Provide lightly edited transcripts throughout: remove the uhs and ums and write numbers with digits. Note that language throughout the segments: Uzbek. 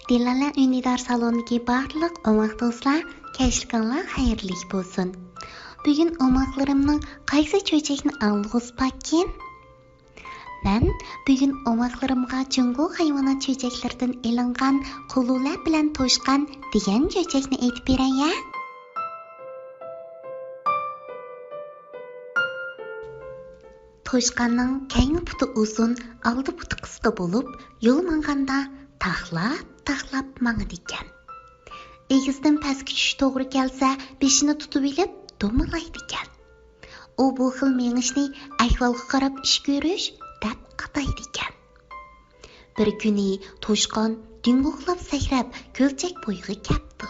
Dilala Ünidar salonidagi barliq omoq do'stlar, kechlikinglar xayrli bo'lsin. Bugun omoqlarimning qaysi cho'chakni alg'uzpakin? Men bugun omoqlarimga Jungo hayvonot cho'chaklaridan ilingan qulular bilan to'shqan degan cho'chakni aytib beray-ya. To'shqanning kayni puti uzun, oldi puti qisqa bo'lib, yo'l manganda taxlab mangadi ekan. Egizdan pastga tushish to'g'ri kelsa, beshini tutib olib do'malaydi ekan. U bu xil mengishni ahvolga qarab ish ko'rish deb ataydi ekan. Bir kuni to'shqon dingoqlab sakrab ko'lchak bo'yiga keldi.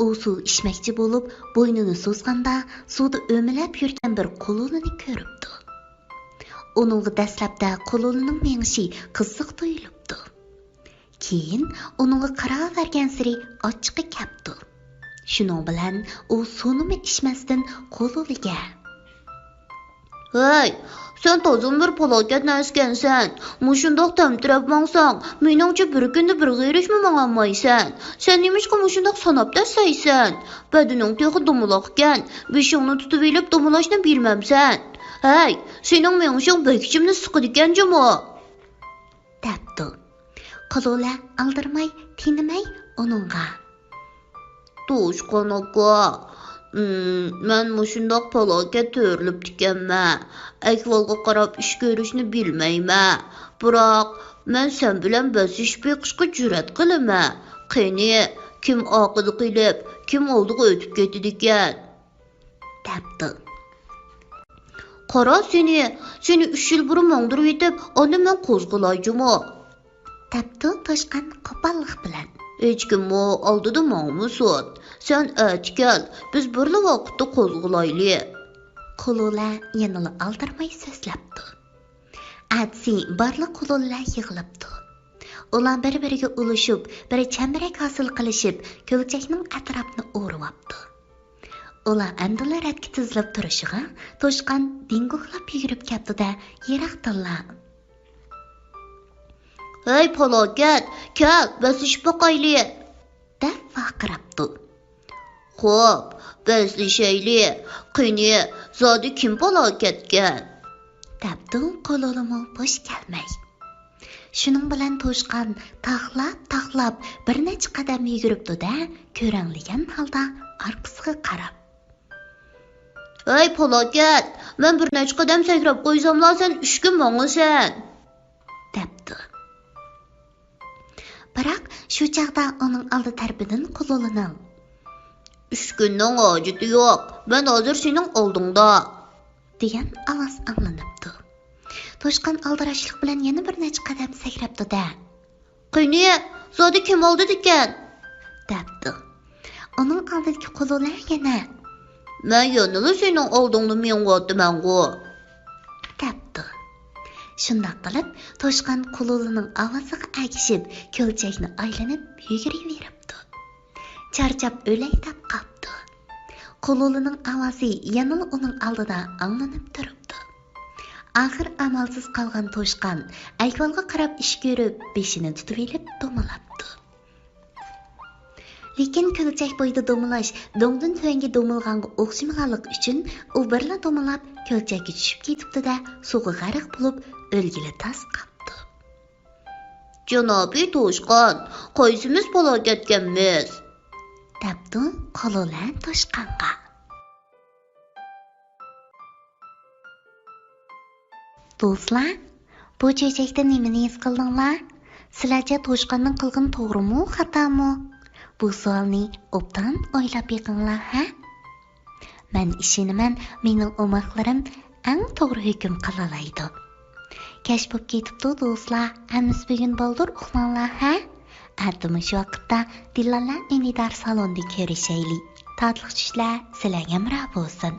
U suv ichmoqchi bo'lib, bo'ynini so'zganda suvda o'milab yurgan bir qulunini ko'ribdi. Uning dastlabda qulunining mengishi qiziq tuyulibdi. Keyin uningga qaravergan siri ochiqi kapdi. Shuning bilan u suvni ichmasdan qululiga: "Hey, sen tozim bir palokat naskansan. Mushundoq tamtirab mangsang, meningcha bir kunda bir g'irishmi manganmaysan. Sen nimishqa mushundoq sanab tasaysan? Badining texi dumaloqkan, beshingni tutib elib dumulashni bilmamsan. Hey, sening mengishing bekchimni siqadikan jimo." debdi. Qulula aldirmay, tinmay uningga: "To'shqon aka, men mushundoq palokat to'rilib tikanman. Ahvolga qarab ish ko'rishni bilmayman. Biroq men sen bilan basish beqishga jur'at qilaman. Qani, kim oqidi qilib, kim oldiga o'tib ketdi ekan?" debdi. "Qara seni 3 yil burun mangdirib yetib, onda men qo'zg'alayjimi?" debdi to'shqan qo'pollik bilan. "Hech kimmi oldida mangmusun. Sen aytgan, biz birla vaqtda qo'zg'alayli." Qulula yanada aldirmay so'zlabdi. Atsi barli qulullar yig'ilibdi. Ular bir-biriga ulashib, bir chambarak hosil qilishib, ko'lchakning atrofini o'ribdi. Ular andilaratga tizilib turishiga to'shqan dingoqlab yugurib ketdi-da, yiroqdilla: "Hey palokat, kel, basishib boqayli" deb vaqirabdi. "Xo'p, basishayli. Qani, zodi kim palokatgan?" debdi qululimi bo'sh kelmay. Shuning bilan to'shqan taxlab bir necha qadam yuguribdi-da, ko'rangligan holda orqasiga qarab: "Hey palokat, men bir necha qadam sakrab qo'ysamlar sen 3 kun mangasan" debdi. Biroq shu chaqda uning oldi tarbidan qululining: "3 kunning hojati yo'q. Men hozir sening oldingda" degan ovoz anglanibdi. To'shqan aldirashlik bilan yana bir necha qadam sakrabdi-da: "Qani, zodi kim oldi ekan?" debdi. Uning oldidagi qulula yana: "Men yanada sening oldingni mengotiman-ku" debdi. Shundoq qilib, to'shqan qululining ovoziga agishib, ko'lchakni aylanib yuguraveribdi. Charchab o'lay deb qopdi. Qululining ovozi yana uning oldida anglanib turibdi. Oxir amalsiz qolgan to'shqan ahvolga qarab ish ko'rib, beshini tutib olib do'malabdi. Lekin ko'lchak bo'yida do'malash do'ngdan tuanga do'milganga o'xshamaganlik uchun u birla do'malab ko'lchakka tushib ketibdi-da, suvga g'arq bo'lib o'lgili tas qopdi. "Janobiy to'shqon, qaysimiz palokatganmiz?" debdi qulula to'shqonga. Do'stlar, bu cho'chakda nimani his qildinglar? Sizlarcha to'shqonning qilgan to'g'rimi, xatomi? Bu savolni obdan o'ylab yiqinglar, ha? Men ishonaman, mening omoqlarim eng to'g'ri hukm qilalaydi. Kech bo'lib ketibdi do'stlar, hammasi bugun boldir uxlanglar, ha? Atimi shu vaqtda Dilala Ünidar salonida ko'rishaylik. Tatliq tushlar, sizlarga hamroh bo'lsin.